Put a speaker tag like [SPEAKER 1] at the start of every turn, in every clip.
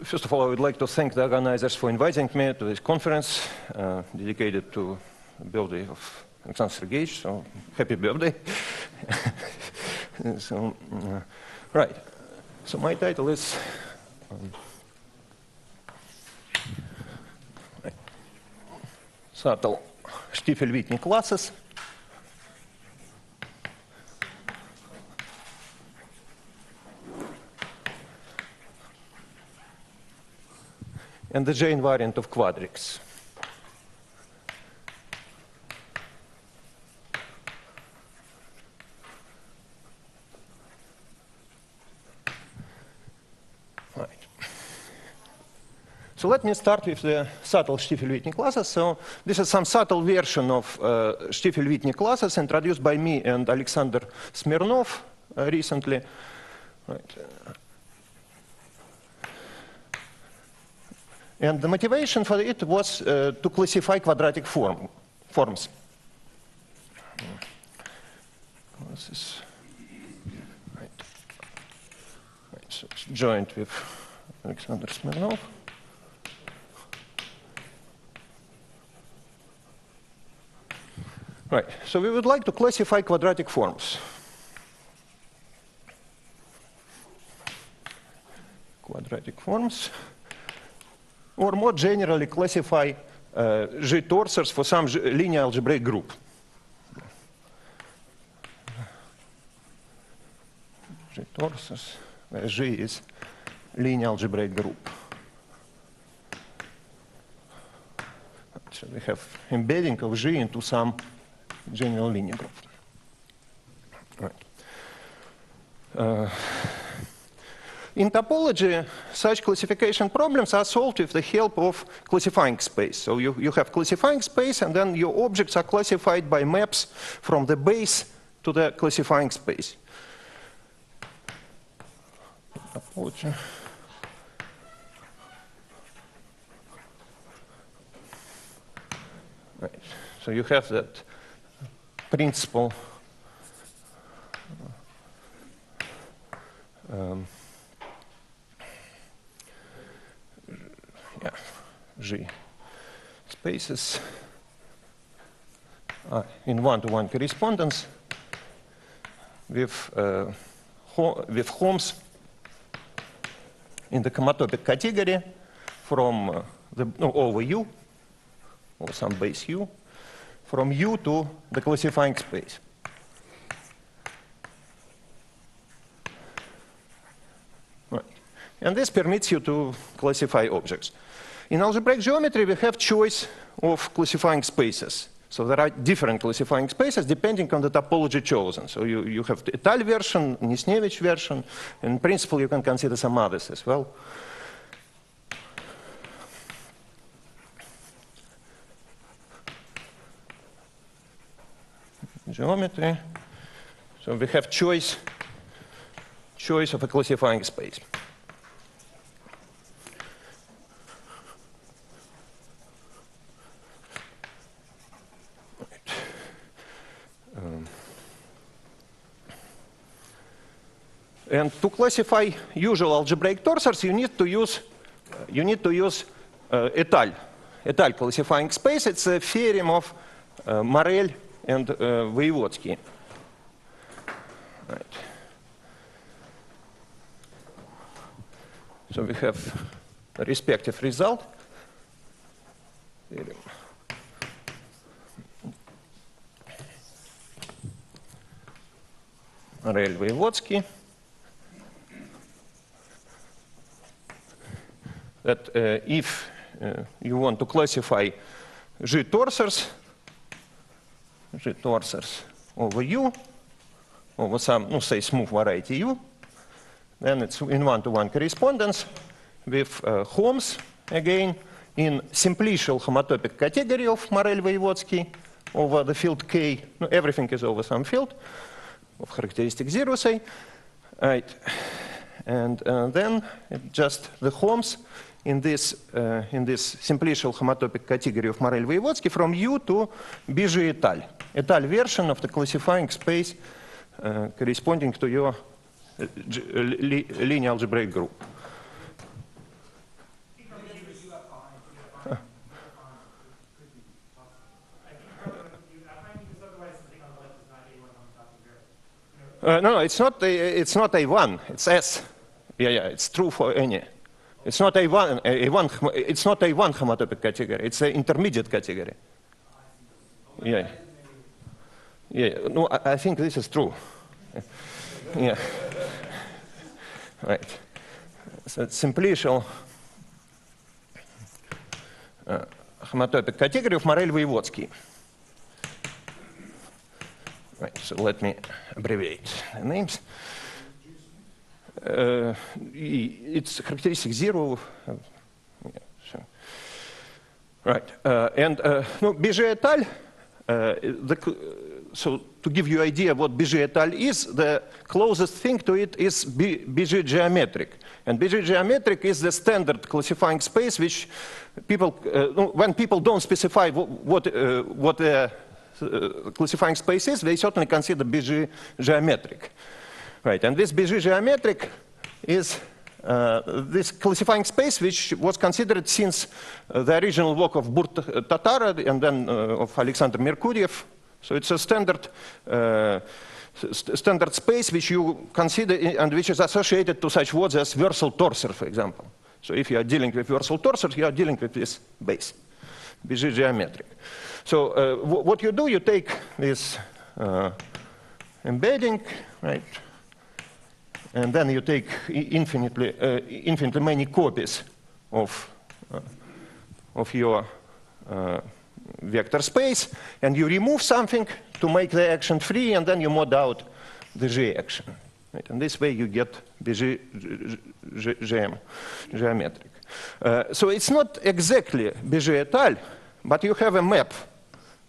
[SPEAKER 1] First of all, I would like to thank the organizers for inviting me to this conference dedicated to the birthday of Alexander Sergeyevich, so happy birthday. Right, so my title is subtle Stiefel-Whitney classes. And the J-invariant of quadrics. Right. So let me start with the subtle Stiefel-Whitney classes. So this is some subtle version of Stiefel-Whitney classes introduced by me and Alexander Smirnov recently. Right. And the motivation for it was to classify quadratic forms. This is right. So it's joined with Alexander Smirnov. Right. So we would like to classify quadratic forms. Quadratic forms. Or more generally classify G-torsors for some linear algebraic group. G-torsors, where G is linear algebraic group. So we have embedding of G into some general linear group. Right. In topology, such classification problems are solved with the help of classifying space. So you have classifying space, and then your objects are classified by maps from the base to the classifying space. Topology. Right. So you have that principle. G spaces in one-to-one correspondence with Homs in the homotopic category from over U, or some base U, from U to the classifying space. Right. And this permits you to classify objects. In algebraic geometry, we have choice of classifying spaces. So there are different classifying spaces depending on the topology chosen. So you have the Etal version, Nisnevich version. In principle, you can consider some others as well. Geometry. So we have choice of a classifying space. And to classify usual algebraic torsors, you need to use Etal classifying space. It's a theorem of Morel and Voevodsky. Right. So we have a respective result. Morel, Voevodsky. That if you want to classify G-torsors over U, over some, say, smooth variety U, then it's in one-to-one correspondence with Homs, again, in simplicial homotopic category of Morel-Voevodsky over the field K. No, everything is over some field of characteristic zero, say. Right. And then just the Homs in this simplicial homotopic category of Morel-Voevodsky from U to Bigé et al. Et al. Version of the classifying space corresponding to your linear algebraic group. No, it's not A1. It's S. Yeah, it's true for any. It's not A1. It's not A1 homotopic category. It's an intermediate category. Yeah. No, I think this is true. Yeah. Right. So it's simplicial homotopic category of Morel-Voevodsky. Right, so let me abbreviate the names. It's characteristic 0. Yeah, so. Right, and no, Bigé et al. So to give you an idea what Bigé et al. Is, the closest thing to it is Bigé geometric. And Bigé geometric is the standard classifying space which people, when people don't specify what classifying space is, they certainly consider Bigé geometric. Right, and this Bigé geometric is this classifying space which was considered since the original work of Burt-Tatara and then of Alexander Merkuriev. So it's a standard space which you consider and which is associated to such words as versal torsor, for example. So if you are dealing with versal torsor, you are dealing with this base, Bigé geometric. So what you do, you take this embedding, right? And then you take infinitely many copies of your vector space, and you remove something to make the action free, and then you mod out the G action. Right? And this way you get Bigé geometric. So it's not exactly Bigé et al., but you have a map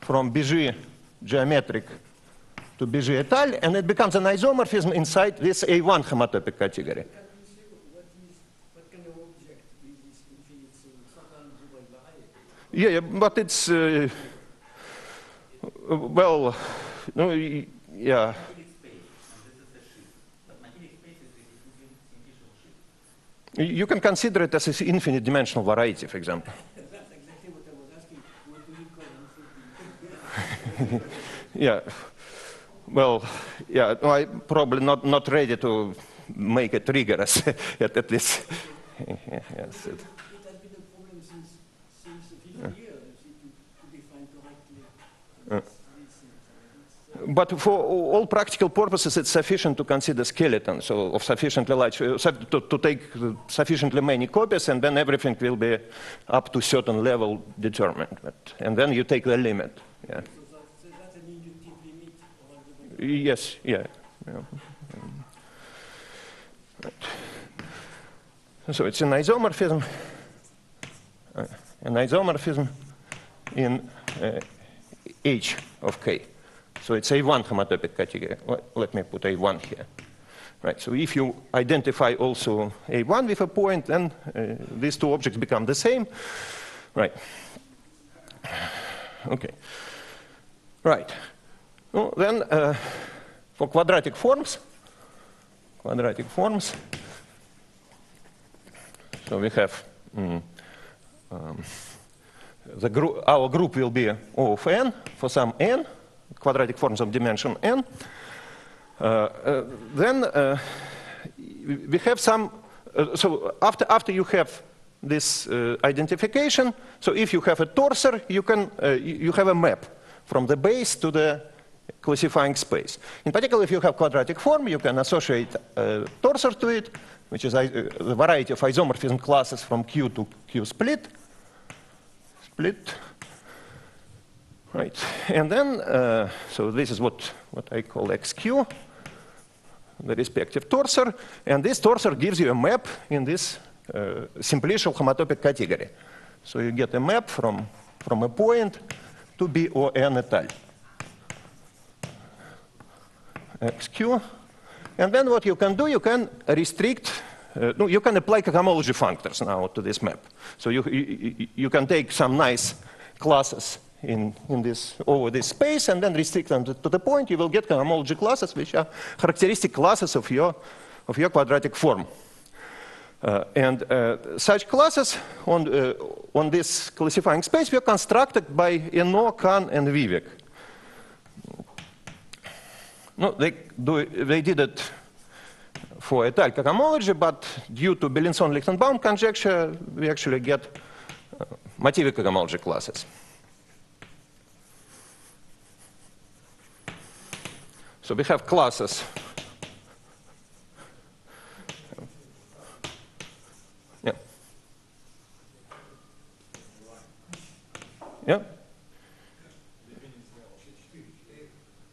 [SPEAKER 1] from Bigé geometric to Bigé et al., and it becomes an isomorphism inside this A1 homotopic category.
[SPEAKER 2] Can you say what kind of object is this infinite thing? It's not an algebraic variety.
[SPEAKER 1] Yeah, but it's well, no, yeah. You can consider it as an infinite dimensional variety, for example.
[SPEAKER 2] That's exactly what I was asking. What do you call infinite?
[SPEAKER 1] Yeah. Well, yeah, no, I'm probably not ready to make it rigorous at this. Yes,
[SPEAKER 2] it has been a problem since 50 years to define correctly.
[SPEAKER 1] But for all practical purposes, it's sufficient to consider skeleton, so of sufficiently large, to take sufficiently many copies, and then everything will be up to certain level determined. And then you take the limit. Yeah.
[SPEAKER 2] So that's an inductive limit?
[SPEAKER 1] Yes, yeah. Right. So it's an isomorphism in H of K. So it's A1 homotopic category. Let me put A1 here. Right, so if you identify also A1 with a point, then these two objects become the same. Right. Okay. Right. Well, then for quadratic forms, so we have our group will be O of n for some n, quadratic forms of dimension n. Then we have some, so after you have this identification, so if you have a torsor, you have a map from the base to the classifying space. In particular, if you have quadratic form, you can associate a torsor to it, which is the variety of isomorphism classes from Q to Q split. Right, and then, so this is what I call XQ, the respective torsor, and this torsor gives you a map in this simplicial homotopic category. So you get a map from a point to B O N et al. XQ, and then what you can do, you can restrict no, you can apply homology functors now to this map. So you can take some nice classes over this space and then restrict them to the point. You will get homology classes which are characteristic classes of your quadratic form. And such classes on this classifying space were constructed by Eno, Kahn, and Vivek. No, they did it for Etal homology, but due to Belinson-Lichtenbaum conjecture, we actually get motivic homology classes. So we have classes. Yeah. Yeah.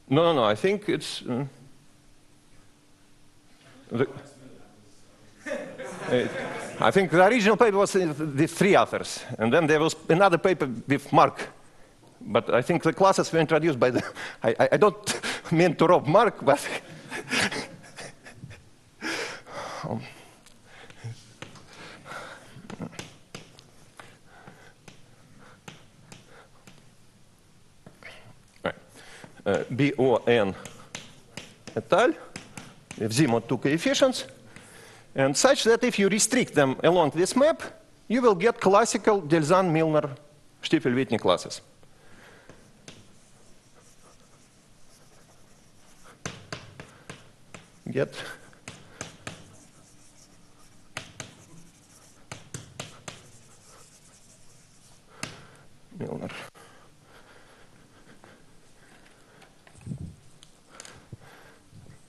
[SPEAKER 1] No, I think it's I think the original paper was with 3 authors, and then there was another paper with Mark. But I think the classes were introduced by the. I don't mean to rob Mark, but. BON et al. With Zimot 2 coefficients, and such that if you restrict them along this map, you will get classical Delzant, Milnor, Stiefel-Whitney classes. Get Milnor.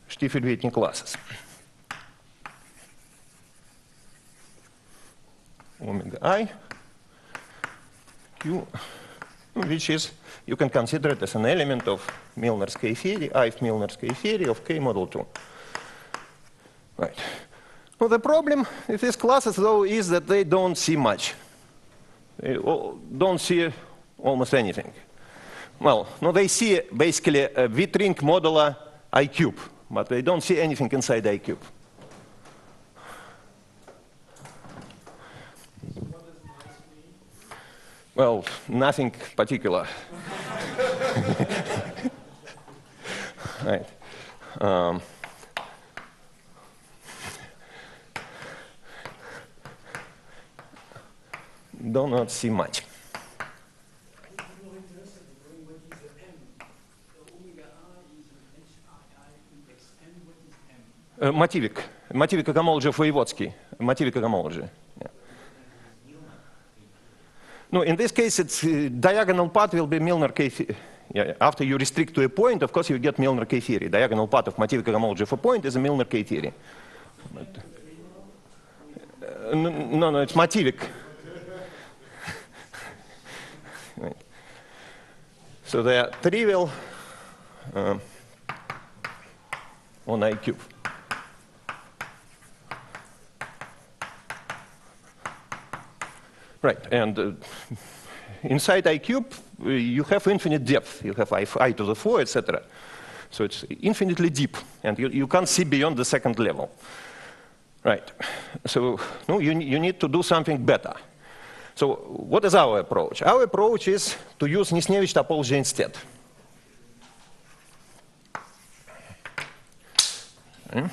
[SPEAKER 1] Stiefel-Whitney classes. Omega I, Q, which is, you can consider it as an element of Milnor's K theory, I of Milnor's K theory of K model 2. Right. Well, the problem with these classes, though, is that they don't see much. They don't see almost anything. Well, no, they see basically a Wittring modular I cube, but they don't see anything inside I cube.
[SPEAKER 2] What does nice mean?
[SPEAKER 1] Well, nothing particular. Right. Do not see much. Motivic homology of Voevodsky. Motivic homology. Yeah. No, in this case, it's diagonal path will be Milnor K theory. Yeah, after you restrict to a point, of course, you get Milnor K theory. Diagonal path of motivic homology of a point is a Milnor K theory. But, no, it's motivic. Right. So they are trivial on I cube. Right, and inside I cube, you have infinite depth. You have I to the 4, etc. So it's infinitely deep, and you can't see beyond the second level. Right, so no, you need to do something better. So what is our approach? Our approach is to use Nisnevich topology instead. Okay.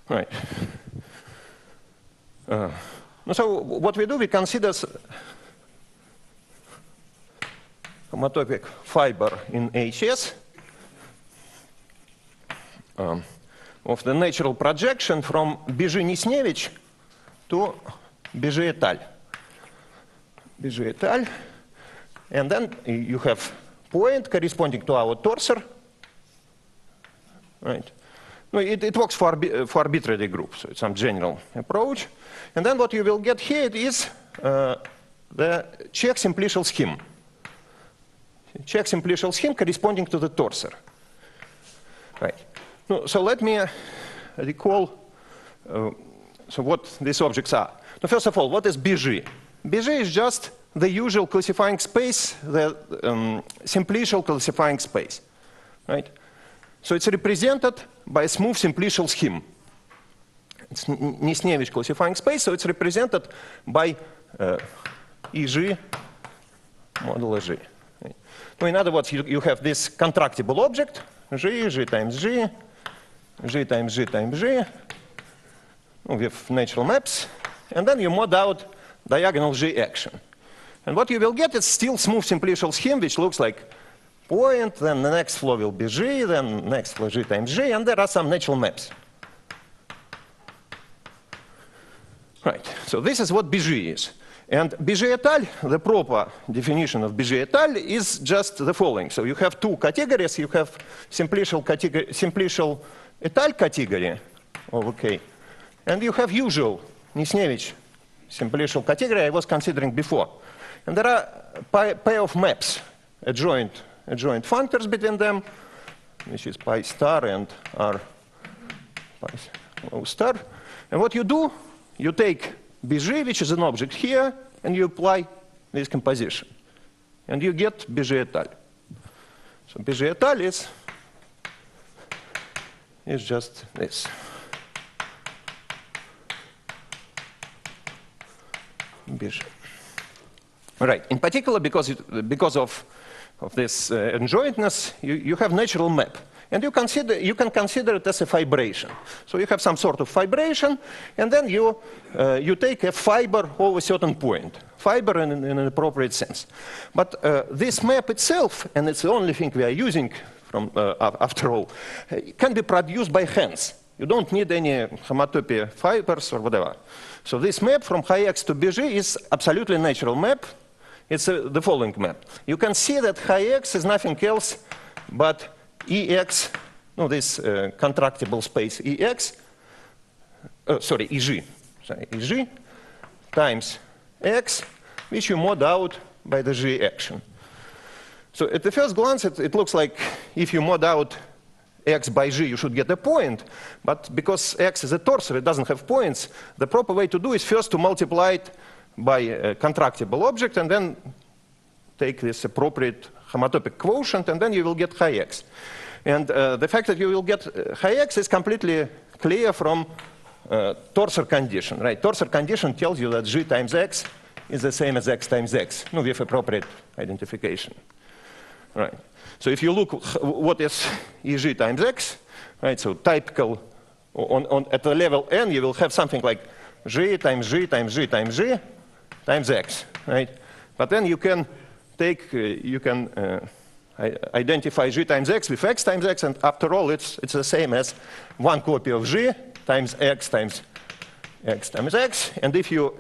[SPEAKER 1] Right. So what we do, we consider homotopic fiber in HS of the natural projection from Bежи-Nisnevich to Bежи et al. Bежи et al. And then you have point corresponding to our torsor. Right. No, it works for arbitrary groups, so it's some general approach. And then what you will get here is the Czech simplicial scheme. Czech simplicial scheme corresponding to the torsor. Right. No, so let me recall so what these objects are. Now, first of all, what is BG? BG is just the usual classifying space, the simplicial classifying space, right? So it's represented by a smooth simplicial scheme. It's Nisnevich classifying space, so it's represented by EG modulo G. Right? So in other words, you have this contractible object, G times G, G times G times G, with natural maps, and then you mod out diagonal G action. And what you will get is still smooth simplicial scheme, which looks like point, then the next flow will be G, then next flow G times G, and there are some natural maps. Right, so this is what BG is. And BG et al., the proper definition of BG et al. Is just the following. So you have two categories. You have simplicial et al. Category of OK, and you have usual Nisnevich simplicial category I was considering before. And there are pair of maps, adjoint functors between them, which is pi star and r pi O star. And what you do, you take BG, which is an object here, and you apply this composition. And you get BG et al. So BG et al. is just this. BG. Right. In particular, because of this adjointness, you have natural map. And you can consider it as a fibration. So you have some sort of fibration, and then you take a fiber over a certain point. Fiber in an appropriate sense. But this map itself, and it's the only thing we are using from, after all, can be produced by hands. You don't need any homotopy fibers or whatever. So this map from high X to BG is absolutely natural map. It's the following map. You can see that high X is nothing else but EX, no, this contractible space EX, sorry, EG, EG times X, which you mod out by the G action. So at the first glance, it looks like if you mod out X by G, you should get a point. But because X is a torsor, it doesn't have points, the proper way to do is first to multiply it by a contractible object and then take this appropriate homotopic quotient, and then you will get high X. And the fact that you will get high X is completely clear from torsor condition, right? Torsor condition tells you that G times X is the same as X times X, no, with appropriate identification, right? So if you look what is EG times X, right? So typical at the level n, you will have something like G times G times G times G times X, right? But then you can take, identify G times X with X times X, and after all, it's the same as one copy of G times X times X times X. And if you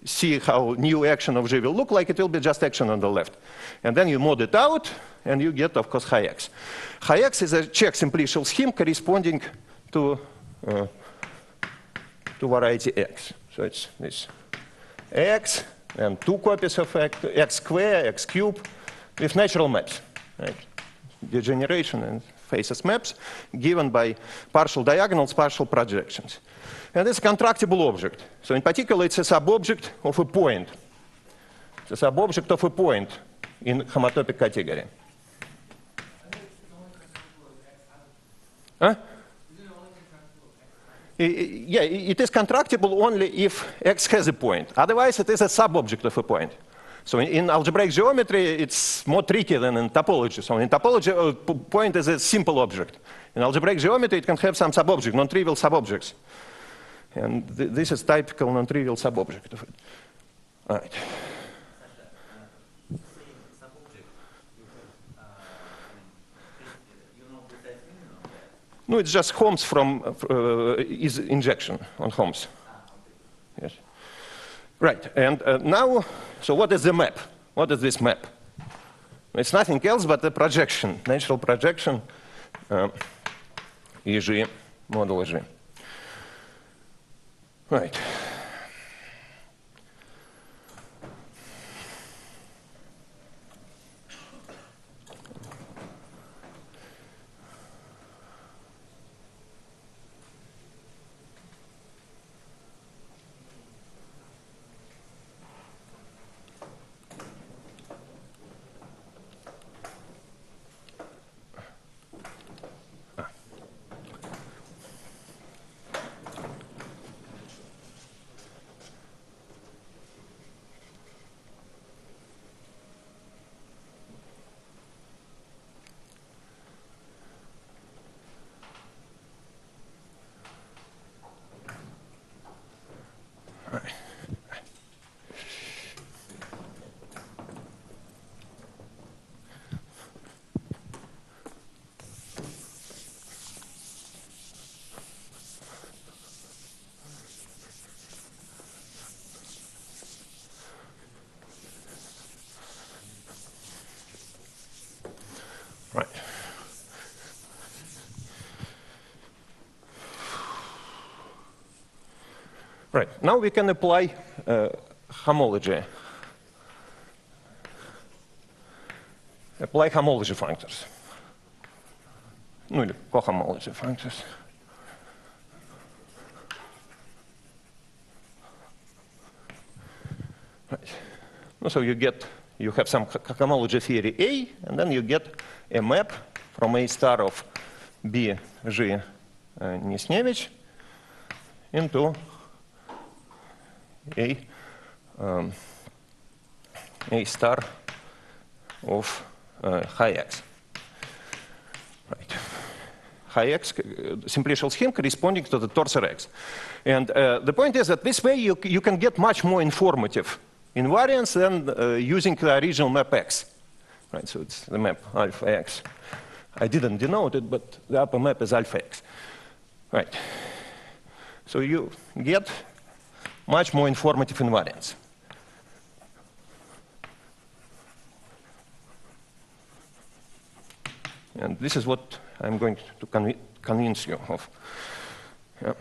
[SPEAKER 1] see how new action of G will look like, it will be just action on the left. And then you mod it out, and you get, of course, high X. High X is a Czech simplicial scheme corresponding to variety X. So it's this X and two copies of X square, X cube, with natural maps. Right? Degeneration and faces maps given by partial diagonals, partial projections. And it's a contractible object. So in particular, it's a subobject of a point. It's a subobject of a point in homotopic category. Huh? Yeah, it is contractible only if X has a point. Otherwise, it is a subobject of a point. So in algebraic geometry, it's more tricky than in topology. So in topology, a point is a simple object. In algebraic geometry, it can have some subobject, non-trivial subobjects. And this is typical non-trivial subobject of it. All right. No, it's just Holmes from is injection on Holmes. Yes. Right, and now, so what is the map? What is this map? It's nothing else but a projection, natural projection, EG modulo G. Right. Right. Right. Now we can apply homology. Apply homology functors. Ну или cohomology functors. Right. So you have some homology theory A, and then you get a map from A star of B, G, Nisnevich into A star of high X. Right. High X, simplicial scheme corresponding to the torsor X. And the point is that this way you can get much more informative invariance than using the original map X. Right, so it's the map alpha X. I didn't denote it, but the upper map is alpha X. Right. So you get much more informative invariance. And this is what I'm going to convince you of. Yeah.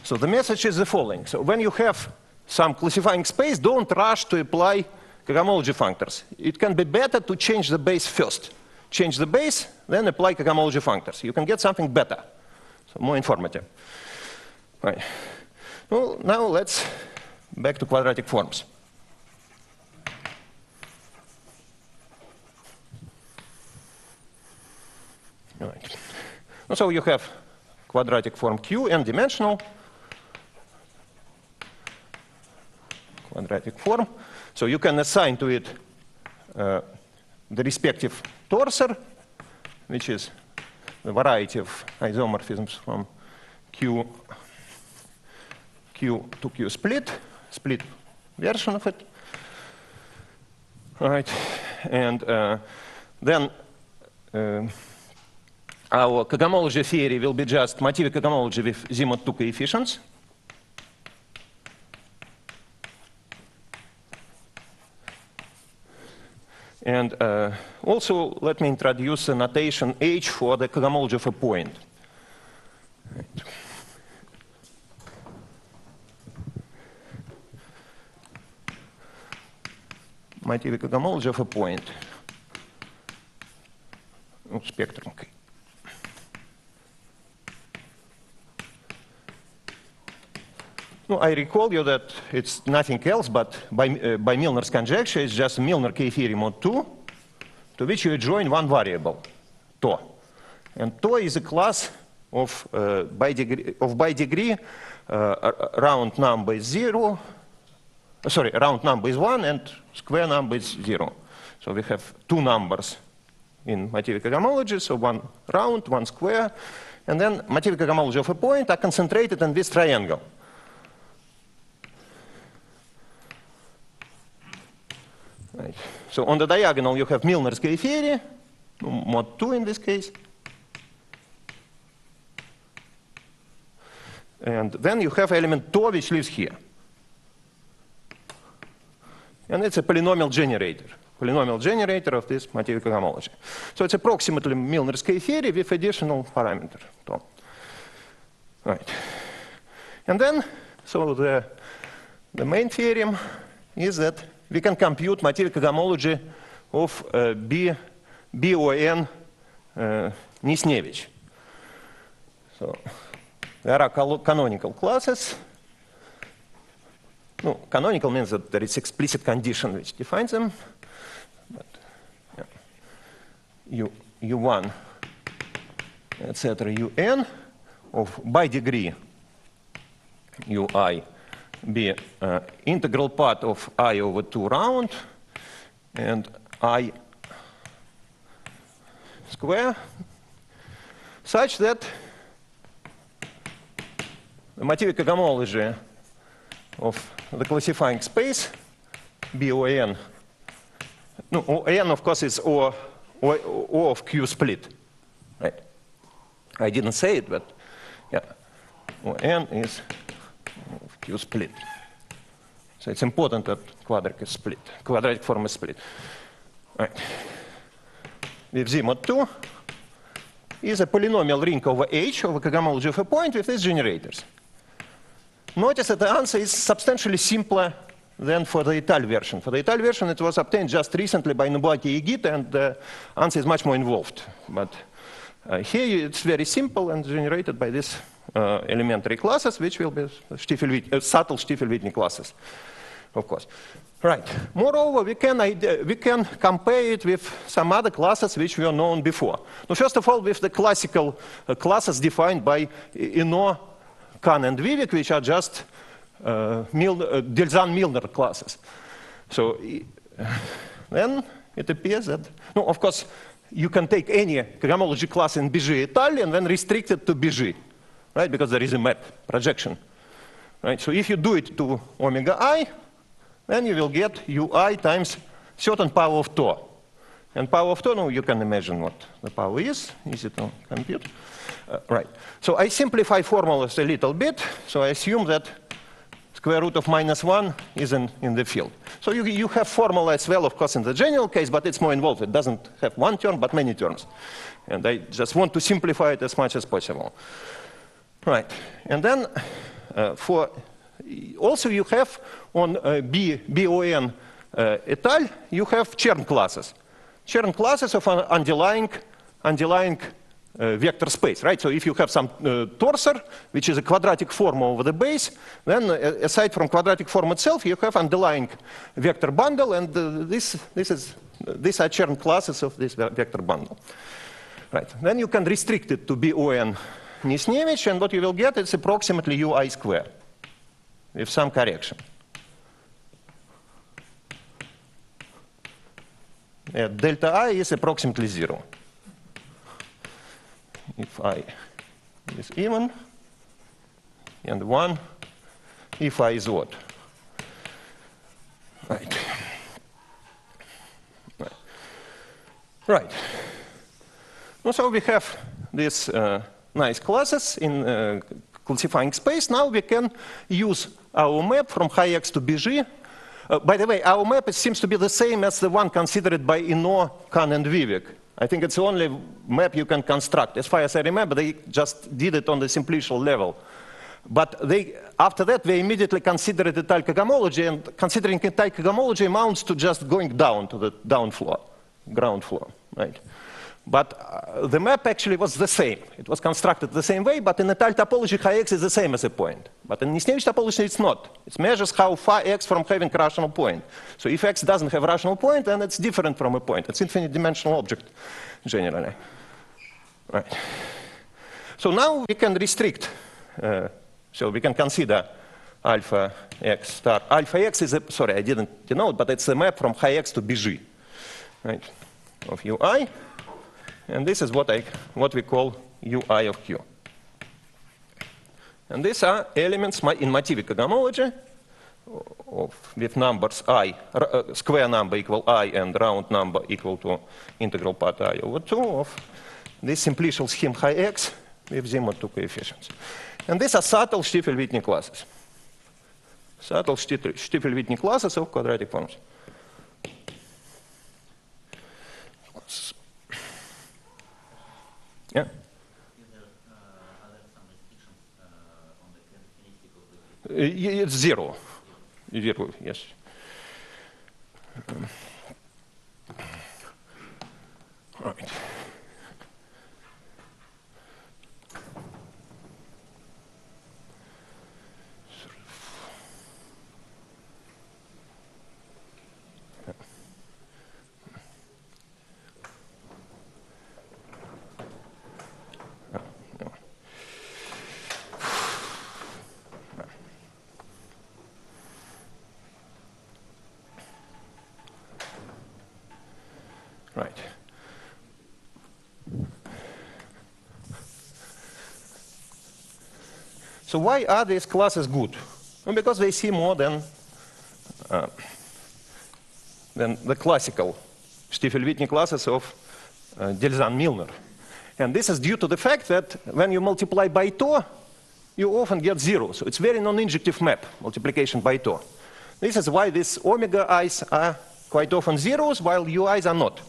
[SPEAKER 1] So the message is the following. So when you have some classifying space, don't rush to apply cohomology functors. It can be better to change the base first. Change the base, then apply cohomology functors. You can get something better, so more informative. Right. Well, now let's back to quadratic forms. Right. So you have quadratic form Q, n-dimensional. Quadratic form. So you can assign to it the respective torsor, which is the variety of isomorphisms from Q to Q split version of it. Right. And then our cohomology theory will be just motivic cohomology with Z-mod 2 coefficients. And also, let me introduce a notation H for the cohomology of a point. Right. Motivic cohomology of a point. Oh, spectrum, okay. No, I recall you that it's nothing else but by Milnor's conjecture, it's just Milnor K-theory mod 2, to which you join one variable, tau. And tau is a class of by degree round number is 0, sorry, round number is 1 and square number is 0. So we have two numbers in motivic cohomology, so one round, one square, and then motivic cohomology of a point are concentrated in this triangle. Right. So on the diagonal you have Milnor's K-theory, mod 2 in this case. And then you have element tau which lives here. And it's a polynomial generator of this motivic cohomology. So it's approximately Milnor's K-theory with additional parameter tau. Right. And then, so the main theorem is that we can compute motivic cohomology of B-O-N Nisnevich. So there are canonical classes. No, canonical means that there is explicit condition which defines them. But, yeah. U1, etc. Un of by degree Ui be integral part of I over 2 round and I square, such that the motivic homology of the classifying space, B O N. No, O N, of course, is O of Q split. Right? I didn't say it, but yeah. O N is O of Q split. So it's important that quadratic is split. Quadratic form is split. Right. With Z mod 2 is a polynomial ring over H over cohomology of a point with its generators. Notice that the answer is substantially simpler than for the Ital version. For the Ital version, it was obtained just recently by Nubati Igit, and the answer is much more involved. But here it's very simple and generated by these elementary classes, which will be subtle Stiefel-Whitney classes, of course. Right. Moreover, we can compare it with some other classes which were known before. Now, first of all, with the classical classes defined by Enriched, Kahn, and Vivek, which are just Delzant-Milnor classes. So then it appears that, no, of course, you can take any cohomology class in BG Ital and then restrict it to BG, right? Because there is a map projection, right? So if you do it to omega I, then you will get ui times certain power of tau. And power of tau, no, you can imagine what the power is, easy to compute. Right. So I simplify formulas a little bit. So I assume that square root of -1 is in the field. So you have formula as well, of course, in the general case, but it's more involved. It doesn't have one term, but many terms. And I just want to simplify it as much as possible. Right. And then also you have on BON Ital, you have Chern classes. Chern classes of an underlying vector space, right? So if you have some torsor, which is a quadratic form over the base, then aside from quadratic form itself, you have underlying vector bundle, and these are Chern classes of this vector bundle. Right. Then you can restrict it to BON Nisnevich, and what you will get is approximately ui squared with some correction. Delta I is approximately 0. If I is even, and 1 if I is odd. Right. Right. So we have these nice classes in classifying space. Now we can use our map from high X to BG. By the way, our map seems to be the same as the one considered by Enriched, Kahn, and Vivek. I think it's the only map you can construct. As far as I remember, they just did it on the simplicial level. But after that, they immediately considered Ital cohomology, and considering Ital cohomology amounts to just going down to the ground floor, right? But the map actually was the same. It was constructed the same way, but in Ital topology, high X is the same as a point. But in Nisnevich topology, it's not. It measures how far X from having a rational point. So if X doesn't have a rational point, then it's different from a point. It's infinite dimensional object, generally. Right. So now we can restrict. So we can consider alpha X star. Alpha X is sorry, I didn't denote, but it's a map from high X to BG, right, of ui. And this is what we call ui of q. And these are elements in motivic cohomology with numbers I, square number equal I, and round number equal to integral part I over 2 of this simplicial scheme high X with Z mod 2 coefficients. And these are subtle Stiefel-Whitney classes. Subtle Stiefel-Whitney classes of quadratic forms. Yeah.
[SPEAKER 3] Are there some restrictions on the characteristic of the
[SPEAKER 1] It's 0. 0, yes. Right. Right. So why are these classes good? Well, because they see more than the classical Stiefel-Whitney classes of Delzant and Milnor. And this is due to the fact that when you multiply by tau, you often get 0. So it's very non-injective map, multiplication by tau. This is why these omega i's are quite often zeros, while ui's are not.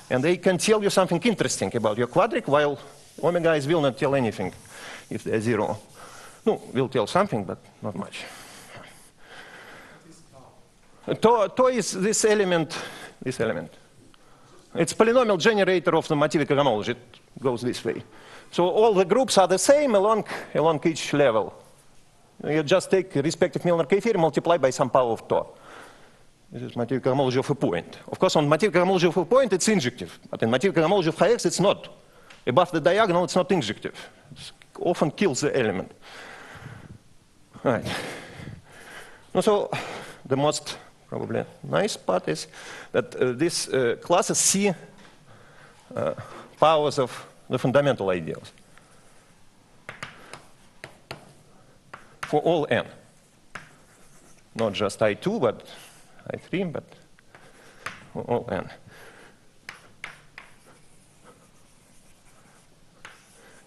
[SPEAKER 1] And they can tell you something interesting about your quadric, while omega i's will not tell anything if they're 0. No, will tell something, but not much. Tau is this element. It's polynomial generator of the motivic homology. It goes this way. So all the groups are the same along each level. You just take respective Milnor K-theory, multiply by some power of tau. This is motivic homology of a point. Of course, on motivic homology of a point, it's injective. But in motivic homology of X, it's not. Above the diagonal, it's not injective. It often kills the element. Right. So the most probably nice part is that these classes see powers of the fundamental ideals for all n. Not just I2, but I3, but for all n.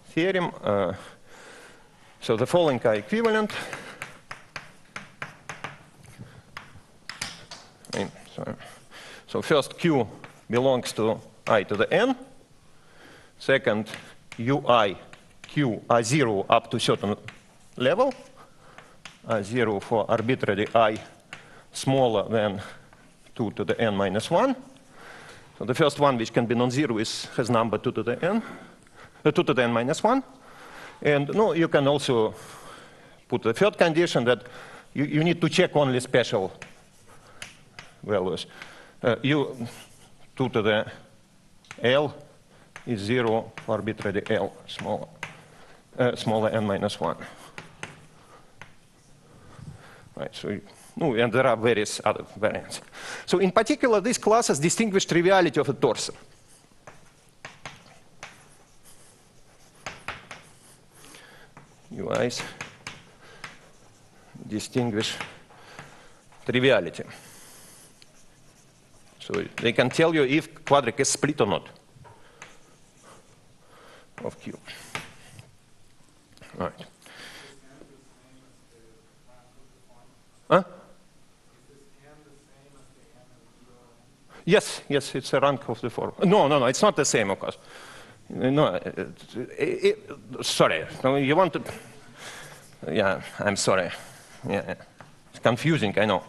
[SPEAKER 1] Theorem, so the following are equivalent. So first Q belongs to I to the n. Second, UI, Q are 0 up to certain level. 0 for arbitrary I smaller than 2 to the n minus 1. So the first one, which can be non-zero, has number 2 to the n, 2 to the n minus 1. And no, you can also put the third condition that you need to check only special values. 2 to the L is 0 for arbitrary L smaller n minus 1. Right, so and there are various other variants. So in particular, these classes distinguish triviality of a torsor. UIs distinguish triviality. So they can tell you if quadric is split or not of Q. Right. Huh? Yes, it's a rank of the form. No, it's not the same, of course. No, sorry. No, you want to? Yeah, I'm sorry. Yeah, it's confusing. I know.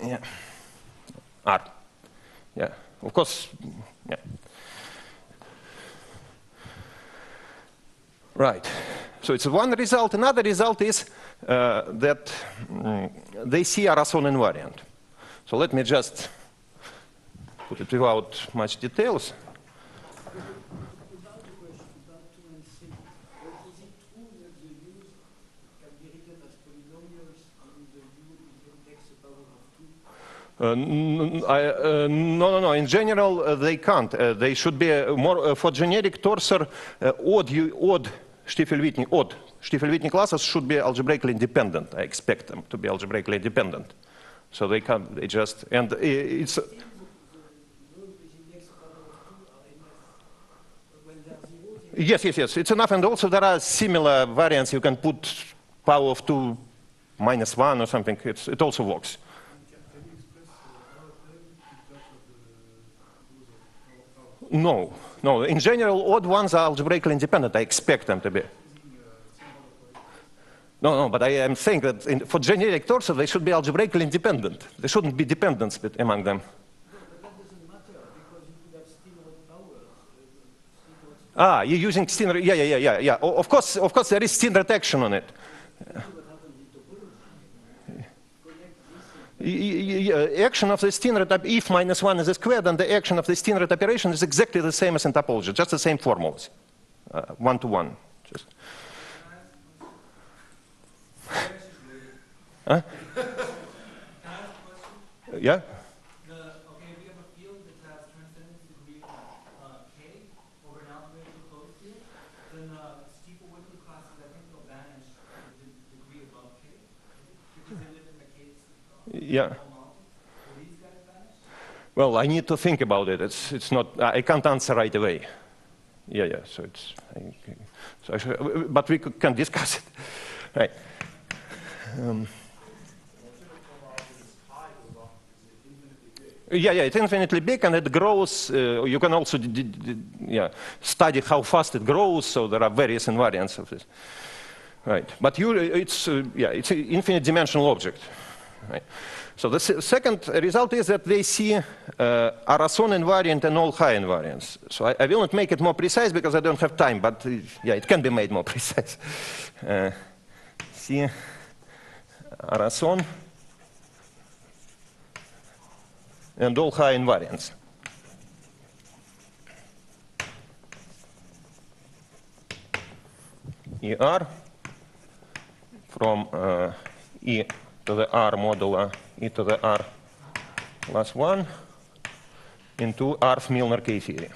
[SPEAKER 1] Yeah. Art. Yeah, of course. Yeah. Right. So it's one result. Another result is that they see Arason invariant. So let me just put it without much details.
[SPEAKER 2] Without the question, about 2 and 3, is it true that the U's can be written as polynomials and the U is index a power of 2?
[SPEAKER 1] No. In general, they can't. They should be more for generic torsor. Odd Stiefel-Whitney classes should be algebraically independent. I expect them to be algebraically independent. So they can't. They just and it's. Yes. It's enough, and also there are similar variants. You can put power of 2 minus 1 or something. It also works. No. In general, odd ones are algebraically independent. I expect them to be. No, but I am saying that for generic torsor, they should be algebraically independent. There shouldn't be dependence among them.
[SPEAKER 2] No, but that doesn't matter because you could have Stiefel powers.
[SPEAKER 1] You're using Stiefel. Yeah. Of course, there is Stiefel action on it. Action of the Stiefel type, if minus 1 is squared, then the action of the Stiefel operation is exactly the same as in topology, just the same formulas, 1-to-1. Just. Huh? Yeah.
[SPEAKER 3] Okay, we have a field that has transcendence degree K over an algebraic closed field, then Stiefel-Whitney classes I think will vanish
[SPEAKER 1] Yeah. Well, I need to think about it. It's not. I can't answer right away. Yeah, yeah. So it's. But we can discuss it. Right. Yeah, yeah, it's infinitely big and it grows. You can also study how fast it grows, so there are various invariants of this. Right, but it's an infinite dimensional object. Right. So the second result is that they see Arason invariant and all high invariants. So I will not make it more precise because I don't have time, but yeah, it can be made more precise. See Arason and all high invariants. ER from E to the R modulo E to the R plus 1 into R's Milnor K-theory.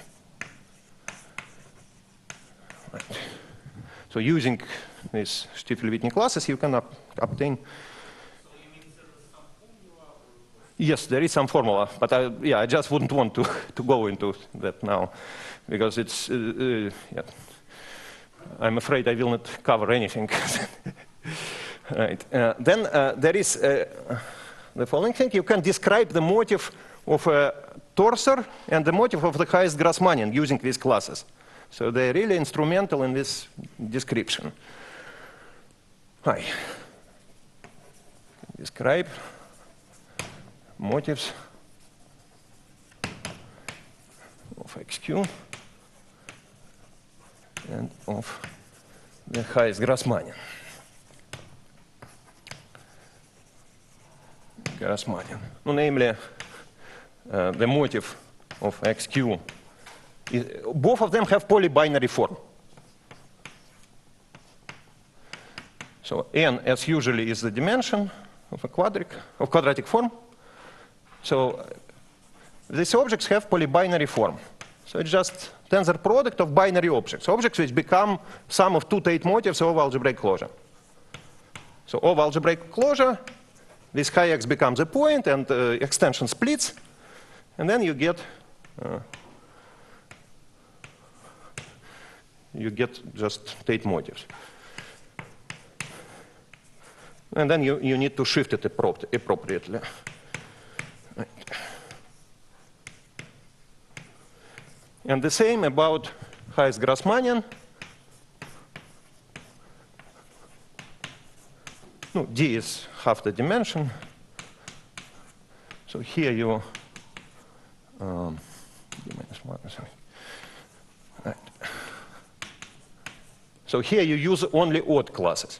[SPEAKER 1] Right. So using these Stiefel-Whitney classes, you can obtain.
[SPEAKER 3] So you mean there is some formula?
[SPEAKER 1] Yes, there is some formula, but I just wouldn't want to go into that now, because it's. I'm afraid I will not cover anything. Right. Then there is the following thing. You can describe the motive of a torsor and the motive of the highest Grassmannian using these classes. So they're really instrumental in this description. Hi. Describe motives of XQ and of the highest Grassmannian. Namely, the motive of XQ. Both of them have polybinary form. So n, as usually, is the dimension of a quadratic form. So these objects have polybinary form. So it's just tensor product of binary objects. Objects which become sum of two Tate motives of algebraic closure. So of algebraic closure, this high x becomes a point and extension splits, and then you get just Tate motives. And then you need to shift it appropriately. Right. And the same about highest Grassmannian. No, D is half the dimension. So here you D minus 1 or something. Right. So here you use only odd classes.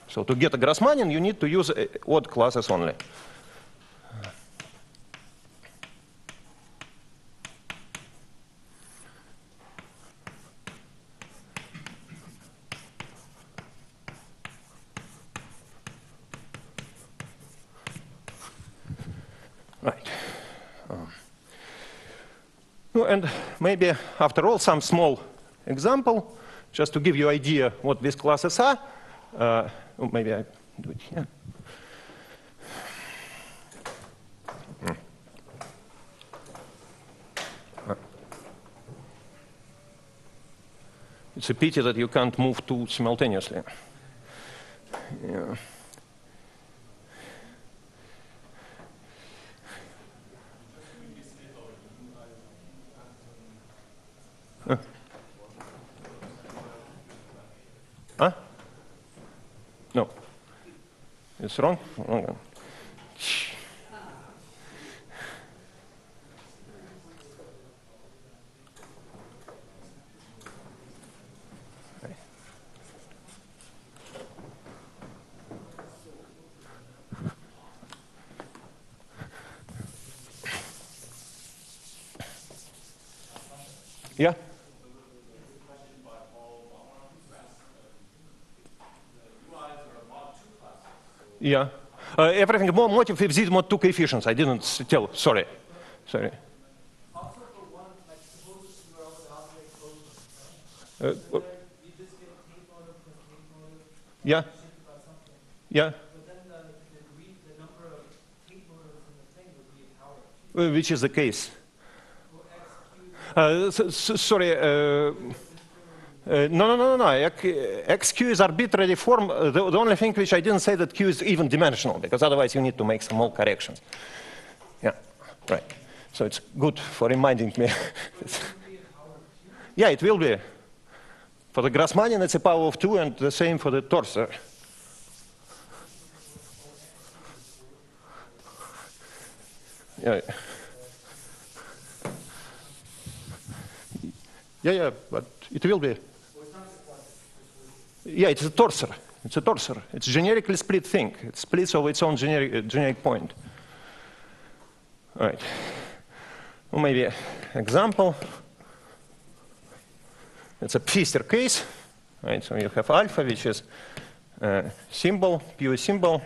[SPEAKER 1] So to get a Grassmannian, you need to use odd classes only. Right. And maybe, after all, some small example, just to give you an idea what these classes are. Maybe I do it here. It's a pity that you can't move two simultaneously. Yeah. Huh? No. It's wrong? Wrong. Yeah? Yeah. Everything more motive if these mod two coefficients. I didn't tell. Sorry. Sorry.
[SPEAKER 2] Also for one, like suppose you are over the algebraic closure, right? You just get Tate motive plus Tate motive.
[SPEAKER 1] Yeah.
[SPEAKER 2] About something.
[SPEAKER 1] Yeah.
[SPEAKER 2] But then the number of
[SPEAKER 1] Which is the case? Sorry. No. XQ is arbitrary form. The only thing which I didn't say that Q is even dimensional, because otherwise you need to make some more corrections. Yeah, right. So it's good for reminding me. Yeah, it will be. For the Grassmannian, it's a power of 2, and the same for the torsor. Yeah, but it will be. Yeah, it's a torsor. It's a torsor. It's a generically split thing. It splits over its own generic point. All right. Well, maybe example. It's a Pfister case. Right. So you have alpha, which is symbol, pure symbol.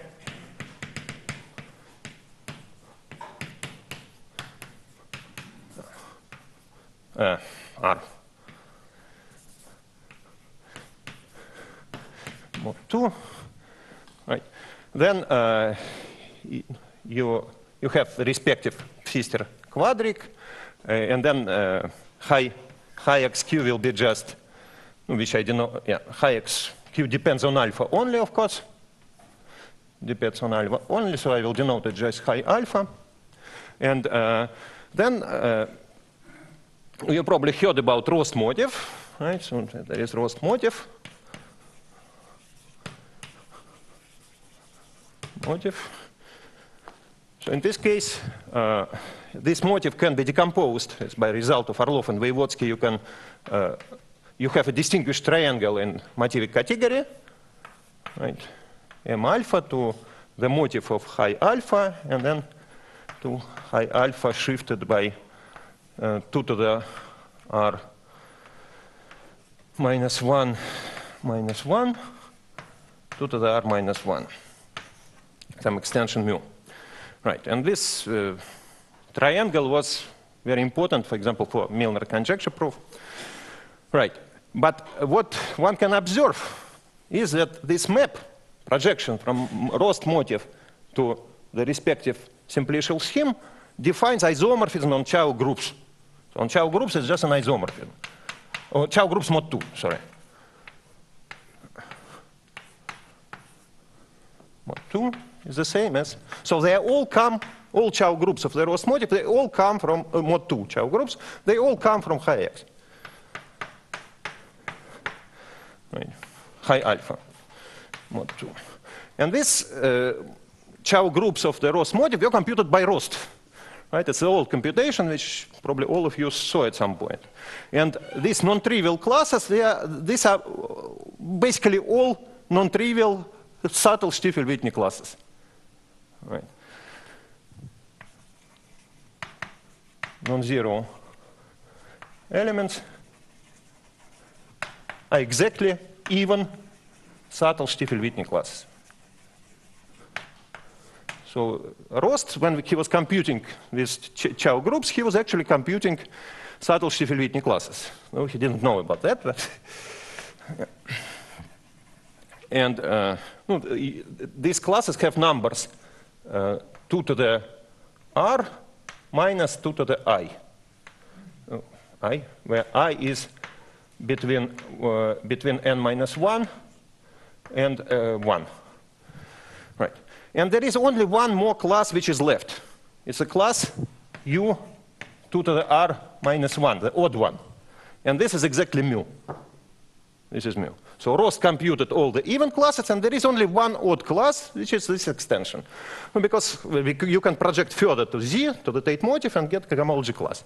[SPEAKER 1] R. Mod 2, right? Then you have the respective Pfister quadric, and then high xq will be just, which I denote, yeah, high xq depends on alpha only, of course. Depends on alpha only, so I will denote it just high alpha. And then you probably heard about Rost motive, right? So there is Rost motive. So in this case, this motive can be decomposed as by result of Orlov and Voevodsky. You have a distinguished triangle in motivic category, right? M alpha to the motive of high alpha, and then to high alpha shifted by 2 to the R minus 1, 2 to the R minus 1. Some extension mu. Right, and this triangle was very important, for example, for Milnor conjecture proof. Right, but what one can observe is that this map projection from Rost motive to the respective simplicial scheme defines isomorphism on Chow groups. So on Chow groups, it's just an isomorphism. Or Chow groups mod 2, sorry. Mod 2 is the same as, so they all Chow groups of the Rost motive, they all come from mod 2 Chow groups, they all come from high x. Right. High alpha, mod 2. And this Chow groups of the Rost motive were computed by Rost. Right? It's an old computation, which probably all of you saw at some point. And these non-trivial classes, these are basically all non-trivial subtle Stiefel-Whitney classes. Right. Non-zero elements are exactly even subtle Stiefel-Whitney classes. So Rost, when he was computing these Chow groups, he was actually computing subtle Stiefel-Whitney classes. No, he didn't know about that, but yeah. And these classes have numbers 2 to the R minus 2 to the I. I, where I is between n minus 1 and 1. Right. And there is only one more class which is left. It's a class U 2 to the R minus 1, the odd one. And this is exactly mu. This is mu. So Rost computed all the even classes, and there is only one odd class, which is this extension. Because you can project further to Z, to the Tate motive, and get a homology class.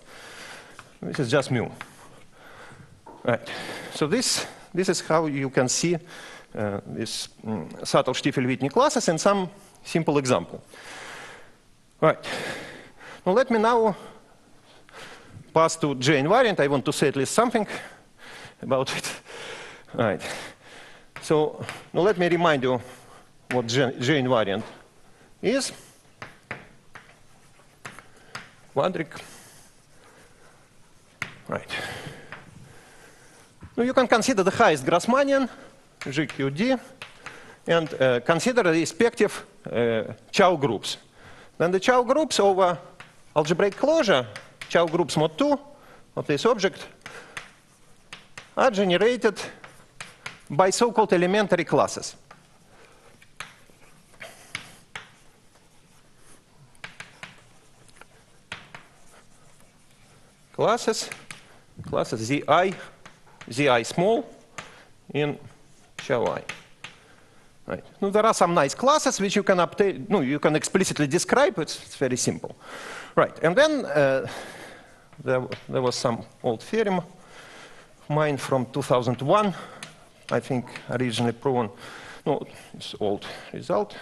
[SPEAKER 1] This is just mu. Right. So this is how you can see this subtle Stiefel-Whitney classes in some simple example. Right. Now let me now pass to J-invariant. I want to say at least something about it. Right. So now let me remind you what J-invariant is. Quadric. Right. Now you can consider the highest Grassmannian, GQD, and consider the respective Chow groups. Then the Chow groups over algebraic closure, Chow groups mod 2 of this object, are generated by so-called elementary classes. Classes Zi small in Chow I. Right. Now, there are some nice classes which you can obtain. No, you can explicitly describe. It's very simple. Right. And then there was some old theorem of mine from 2001, I think originally proven. No, it's old result.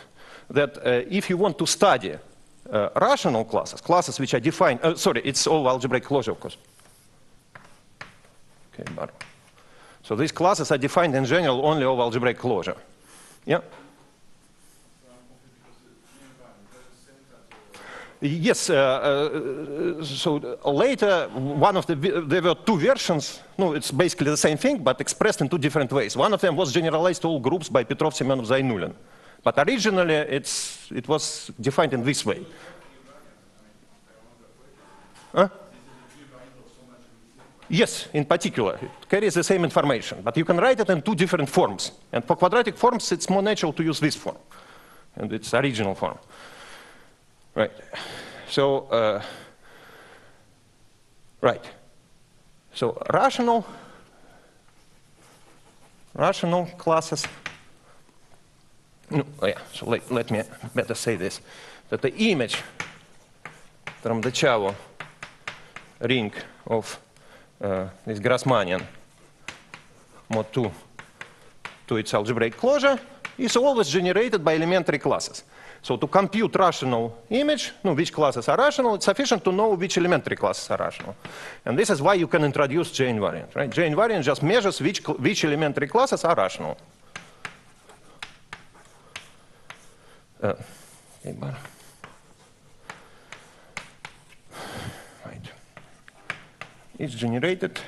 [SPEAKER 1] That if you want to study rational classes, classes which are defined. Sorry, it's all algebraic closure, of course. Okay, but so these classes are defined in general only over algebraic closure. Yeah. Yes. So later, there were two versions. No, it's basically the same thing, but expressed in two different ways. One of them was generalized to all groups by Petrov, Semenov, Zainulin. But originally, it was defined in this way. Huh? Yes, in particular, it carries the same information, but you can write it in two different forms. And for quadratic forms, it's more natural to use this form, and its original form. Right. So, right. So rational classes. No, yeah. So let me better say this: that the image from the Chow ring of this Grassmannian mod 2 to its algebraic closure is always generated by elementary classes. So to compute rational image, which classes are rational, it's sufficient to know which elementary classes are rational. And this is why you can introduce J-invariant, right? J-invariant just measures which elementary classes are rational. Right. It's generated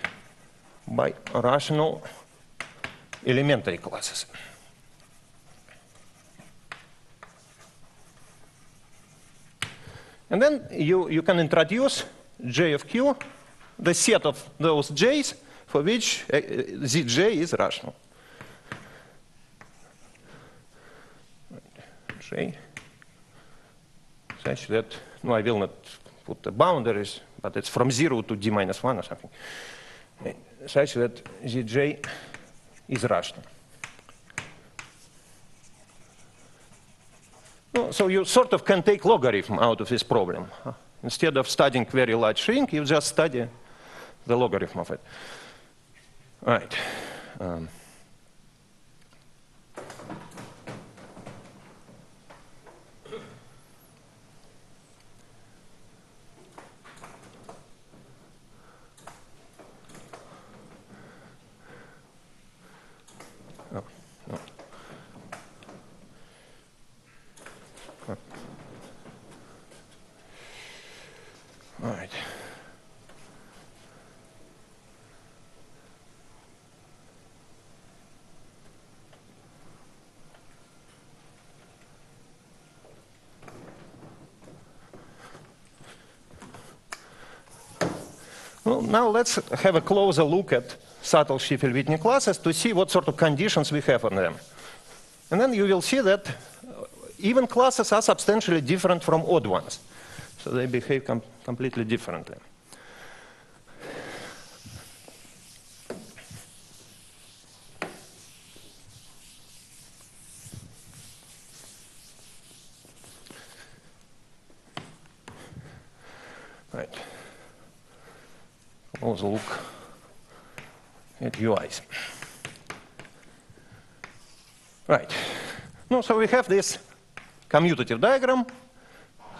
[SPEAKER 1] by rational elementary classes. And then you can introduce J of Q, the set of those J's for which Zj is rational. J such that, no, I will not put the boundaries, but it's from 0 to d minus 1 or something, such that Zj is rational. So you sort of can take logarithm out of this problem. Instead of studying very large ring, you just study the logarithm of it. All right. All right. Well, now let's have a closer look at subtle Stiefel-Whitney classes to see what sort of conditions we have on them. And then you will see that even classes are substantially different from odd ones. So they behave completely differently. Right. Close look at UIs. Right. No, so we have this commutative diagram.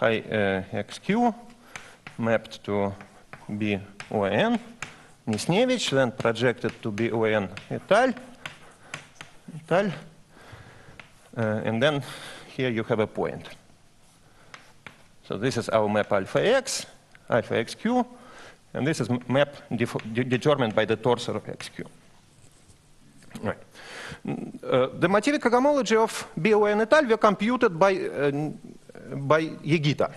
[SPEAKER 1] XQ mapped to BON, Nisnevich, then projected to BON et al. And then here you have a point. So this is our map alpha XQ, and this is map determined by the torsor of XQ. Right. The motivic homology of BON et al. Were computed by Yegita.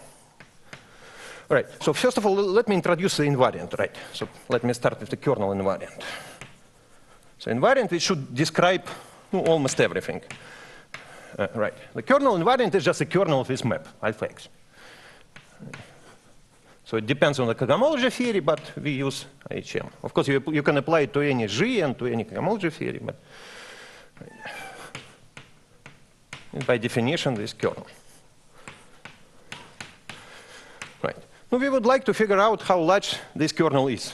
[SPEAKER 1] Right, so first of all, let me introduce the invariant, right? So let me start with the kernel invariant. So invariant, we should describe almost everything. Right, the kernel invariant is just a kernel of this map, alpha x. So it depends on the cohomology theory, but we use IHM. Of course, you can apply it to any G and to any cohomology theory, but by definition, this kernel. Right. Now we would like to figure out how large this kernel is.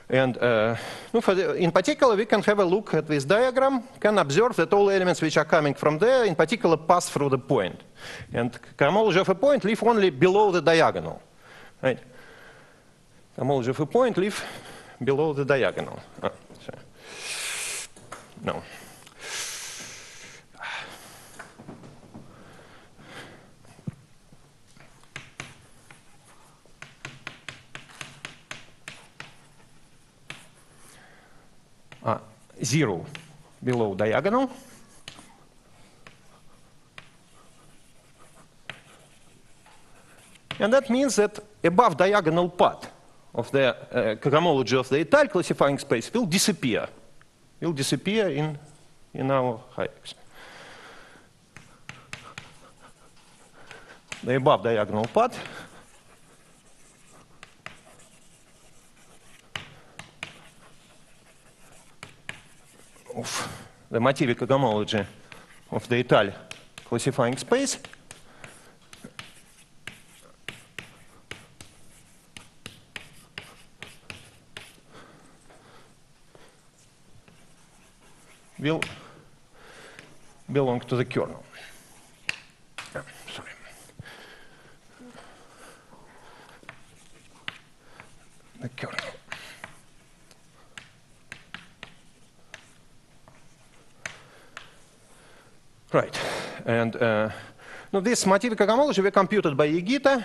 [SPEAKER 1] And in particular, we can have a look at this diagram, can observe that all elements which are coming from there, in particular, pass through the point. And cohomology of a point live only below the diagonal. Right? Cohomology of a point live below the diagonal. No. Zero below diagonal. And that means that above diagonal part of the cohomology of the étale classifying space will disappear. Will disappear in our X. The above diagonal part of the motivic cohomology of the étale classifying space will belong to the kernel. Sorry. The kernel. Right, and now this motivic cohomology we computed by Egita,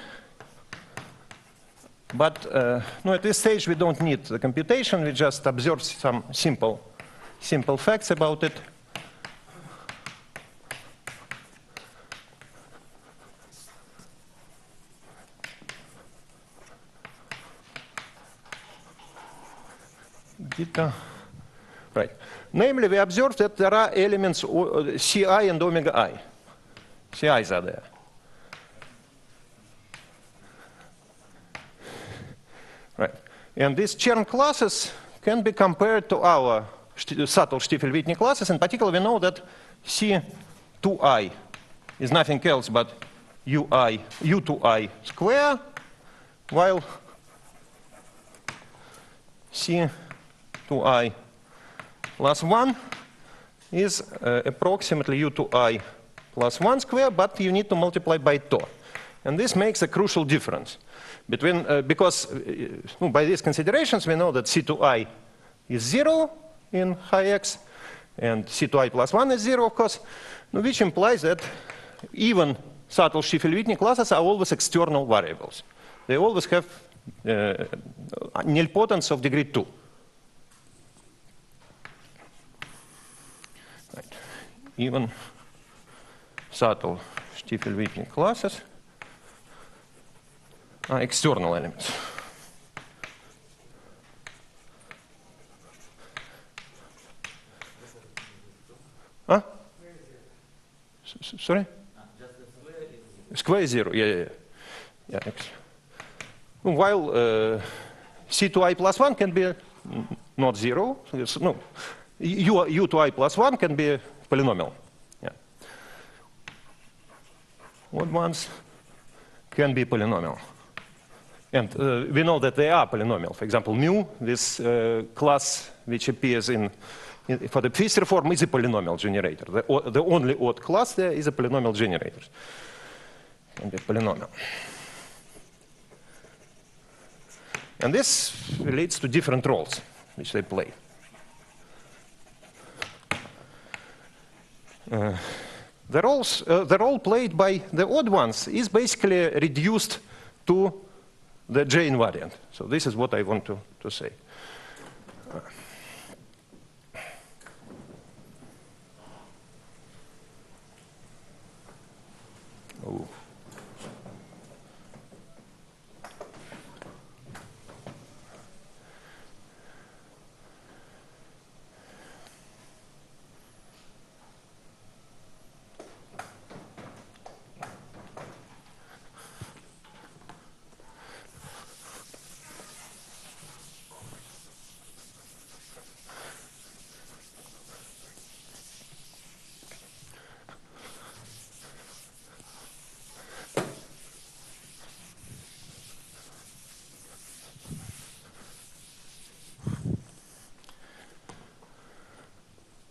[SPEAKER 1] but at this stage we don't need the computation. We just observe some simple facts about it. Egita. Right. Namely, we observe that there are elements Ci and omega I. Ci's are there. Right. And these Chern classes can be compared to our subtle Stiefel-Whitney classes. In particular, we know that C2I is nothing else but U2I square, while C2I plus 1 is approximately U2I plus 1 square, but you need to multiply by Tor. And this makes a crucial difference between, because by these considerations, we know that C2I is 0 in X, and C2I plus 1 is 0, of course, which implies that even subtle Stiefel-Whitney classes are always external variables. They always have nilpotence of degree 2. Right. Even subtle Stiefel-Whitney classes are external elements. Huh? Sorry?
[SPEAKER 3] Just the square is
[SPEAKER 1] Square is 0, yeah. While C2I plus 1 can be not 0, no, U2I plus 1 can be polynomial. Yeah. Odd ones can be polynomial. And we know that they are polynomial. For example, mu, this class which appears for the Pfister form, is a polynomial generator. The only odd class there is a polynomial generator. Can be polynomial. And this relates to different roles which they play. The role played by the odd ones is basically reduced to the J-invariant. So this is what I want to say.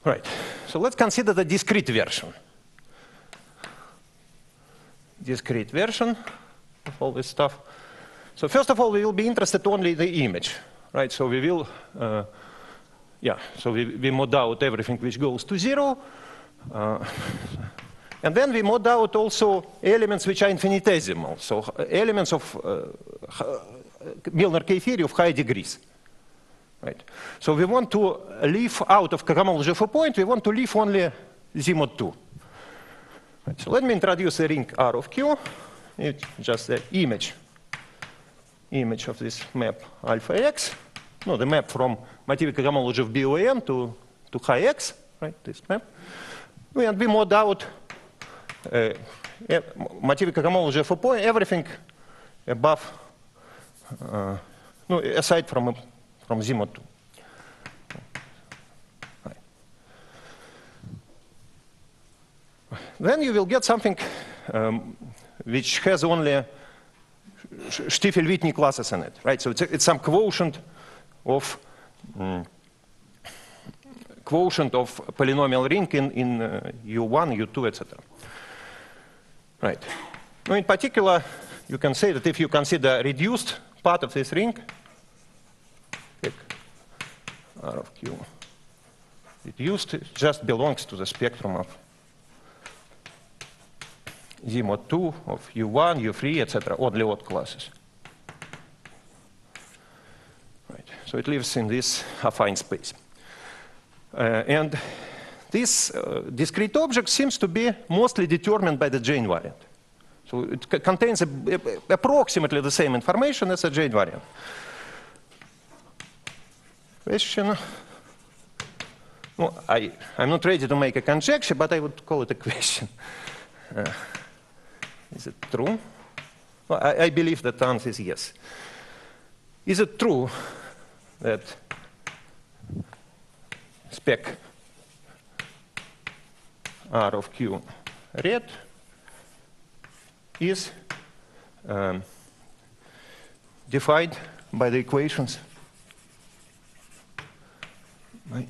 [SPEAKER 1] Right. So let's consider the discrete version. Discrete version of all this stuff. So first of all, we will be interested only in the image, right? So we will, so we mod out everything which goes to 0. And then we mod out also elements which are infinitesimal. So elements of Milnor K-theory of high degrees. Right. So we want to leave out of homology of a point, we want to leave only Z mod 2. Right. So let me introduce a ring R of Q. It's just the image of this map alpha x. No, the map from motivic homology of BOM to high x, right? This map. And we mod out motivic homology of a point, everything above, aside from Z mod 2. Right. Then you will get something which has only Stiefel-Whitney classes in it, right? So it's some quotient of polynomial ring in U1, U2, etc. Right. Now, in particular, you can say that if you consider reduced part of this ring, R of Q reduced, it just belongs to the spectrum of Z mod 2 of U1, U3, etc., oddly odd classes. Right. So it lives in this affine space. And this discrete object seems to be mostly determined by the J-invariant. So it contains approximately the same information as a J-invariant. Question. No, I'm not ready to make a conjecture, but I would call it a question. Is it true? Well, I believe that the answer is yes. Is it true that spec R of Q red is defined by the equations? Right.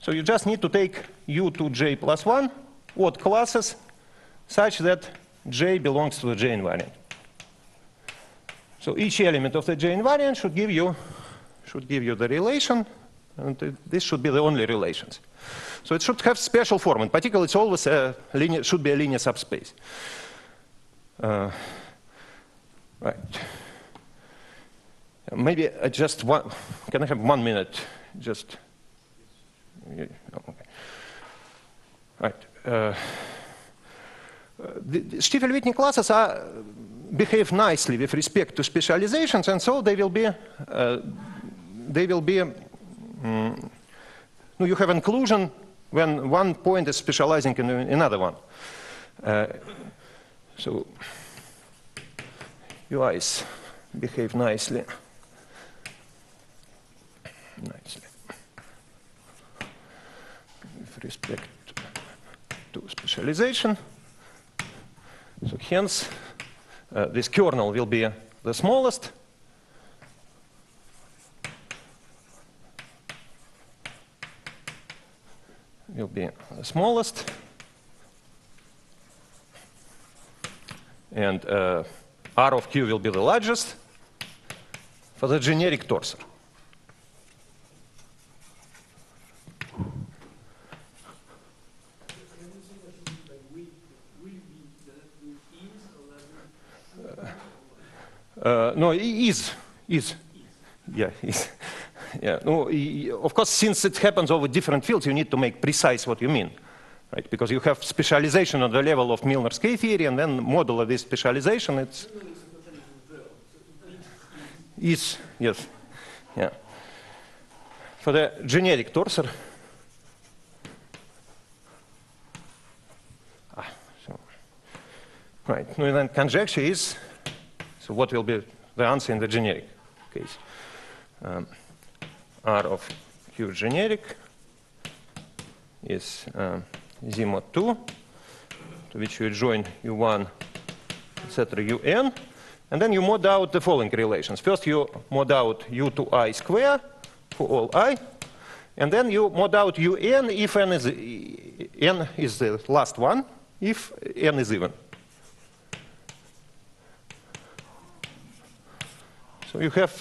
[SPEAKER 1] So you just need to take U to J plus 1 odd classes such that J belongs to the J-invariant. So each element of the J-invariant should give you the relation, and this should be the only relations. So it should have special form. In particular, it's always should be a linear subspace. Right. Maybe can I have 1 minute? Just. Okay. Right. The Stiefel-Whitney classes behave nicely with respect to specializations, and so they will be. You have inclusion when one point is specializing in another one. So UIs behave nicely. With respect to specialization. So hence, this kernel will be the smallest. Will be the smallest. And R of Q will be the largest for the generic torsor. No, is. Yeah, is. Yeah. No, of course, since it happens over different fields, you need to make precise what you mean, right? Because you have specialization on the level of Milnor's K-theory, and then modulo this specialization, it's is, yes, yeah. For the generic torsor, right? No, and then conjecture is. So what will be the answer in the generic case? R of Q generic is Z mod 2, to which you join U1, etc., UN, and then you mod out the following relations. First, you mod out U to I square for all I, And then you mod out un if n is the last one, if n is even. So you have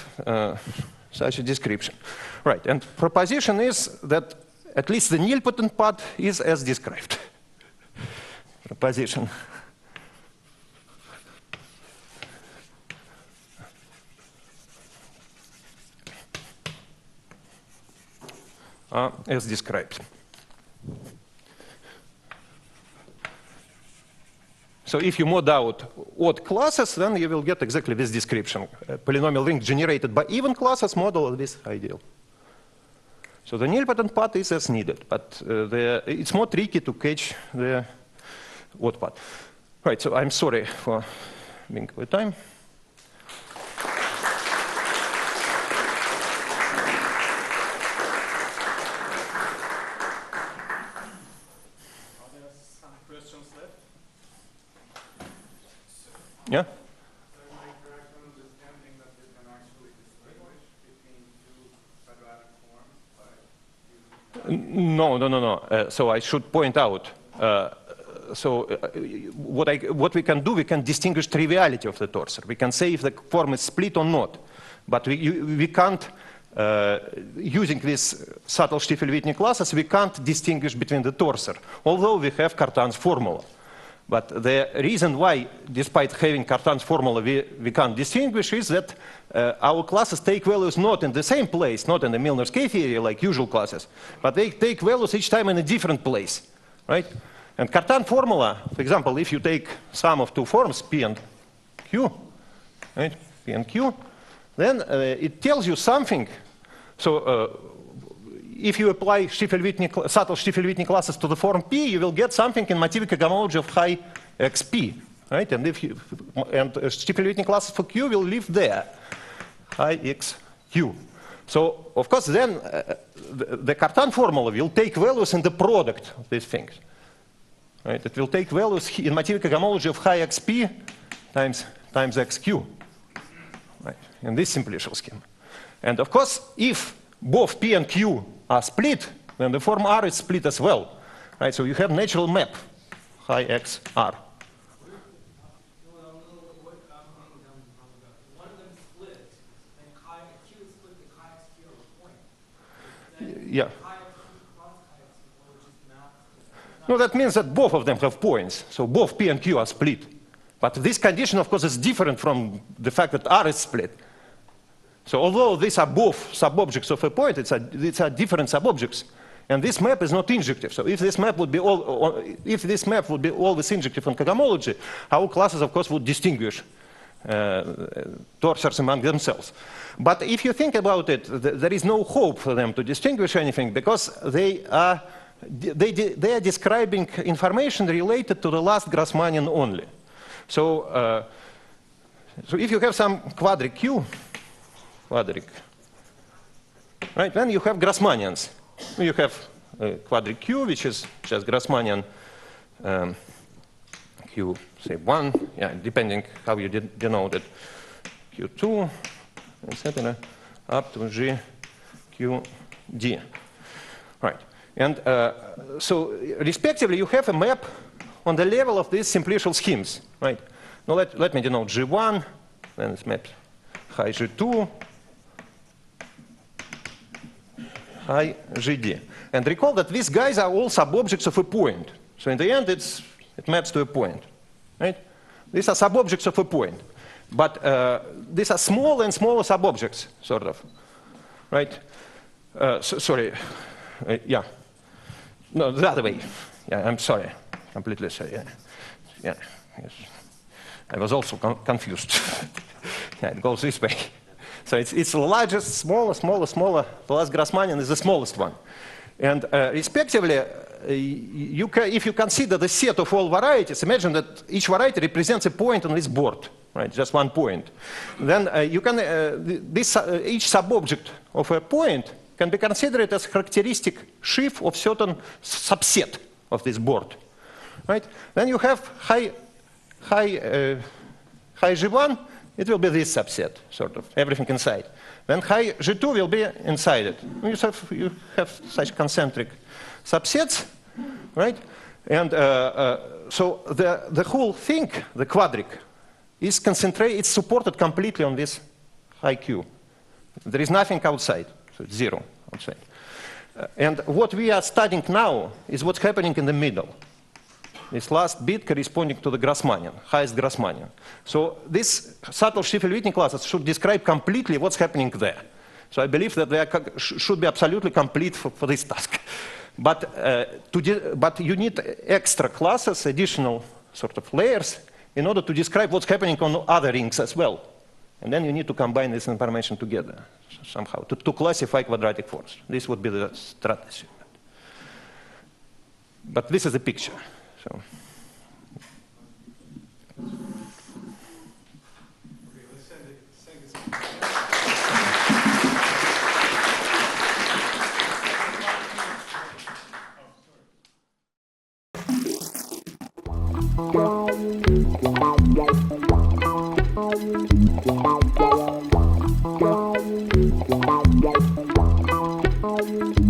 [SPEAKER 1] such a description. Right, and proposition is that at least the nilpotent part is as described. Proposition. As described. So if you mod out odd classes, then you will get exactly this description. A polynomial ring generated by even classes model of this ideal. So the nilpotent part is as needed, but it's more tricky to catch the odd part. Right, so I'm sorry for being over time. Yeah?
[SPEAKER 4] Am I correct in understanding that you can actually distinguish between two quadratic forms by using
[SPEAKER 1] No. So I should point out. What we can do, we can distinguish triviality of the torsor. We can say if the form is split or not. But we can't, using these subtle Stiefel-Whitney classes, we can't distinguish between the torsor, although we have Cartan's formula. But the reason why, despite having Cartan's formula, we can't distinguish is that our classes take values not in the same place, not in the Milnor's K-theory like usual classes, but they take values each time in a different place, right? And Cartan formula, for example, if you take sum of two forms, P and Q, right? P and Q, then it tells you something. So if you apply subtle Stiefel-Whitney classes to the form P, you will get something in motivic homology of high XP, right? And Stiefel-Whitney classes for Q will live there, high XQ. So of course then the Cartan formula will take values in the product of these things, right? It will take values in motivic homology of high XP times XQ, right? In this simplicial scheme. And of course, if both P and Q are split, then the form R is split as well, right? So you have natural map, high X R.
[SPEAKER 2] One of them split, and Q is split, the high X Q are a point.
[SPEAKER 1] Yeah.
[SPEAKER 2] High X Q cross high X Q, which is not.
[SPEAKER 1] No, that means that both of them have points. So both P and Q are split. But this condition, of course, is different from the fact that R is split. So although these are both sub-objects of a point, it's a different sub-objects. And this map is not injective. So if this map would be always injective on cohomology, our classes, of course, would distinguish torsors among themselves. But if you think about it, there is no hope for them to distinguish anything because they are describing information related to the last Grassmannian only. So if you have some quadric Q, right? Then you have Grassmannians. You have quadric Q, which is just Grassmannian Q, say 1, yeah, depending how you denote it, Q2, etc., up to G, Q, D. Right. And so, respectively, you have a map on the level of these simplicial schemes, right? Now let me denote G1, then it's mapped high G2, high GD. And recall that these guys are all sub-objects of a point. So in the end, it maps to a point, right? These are sub-objects of a point. But these are smaller and smaller sub-objects, sort of, right? Sorry, yeah. No, the other way. Yeah, I'm sorry, completely sorry. Yeah, yes. I was also confused. Yeah, it goes this way. So it's the largest, smaller. The last Grassmannian is the smallest one. And respectively, if you consider the set of all varieties, imagine that each variety represents a point on this board, right? Just one point. Then you can, each sub-object of a point can be considered as characteristic sheaf of certain subset of this board, right? Then you have high G1 it will be this subset, sort of, everything inside. Then high G2 will be inside it. You have such concentric subsets, right? And so the whole thing, the quadric, is concentrated, it's supported completely on this high Q. There is nothing outside, so it's 0 outside. And what we are studying now is what's happening in the middle. This last bit corresponding to the Grassmannian, highest Grassmannian. So these subtle Stiefel-Whitney classes should describe completely what's happening there. So I believe that they should be absolutely complete for this task. But you need extra classes, additional sort of layers, in order to describe what's happening on other rings as well. And then you need to combine this information together somehow to classify quadratic forms. This would be the strategy. But this is a picture. So.
[SPEAKER 4] Okay, let's send this.
[SPEAKER 5] Oh, sorry.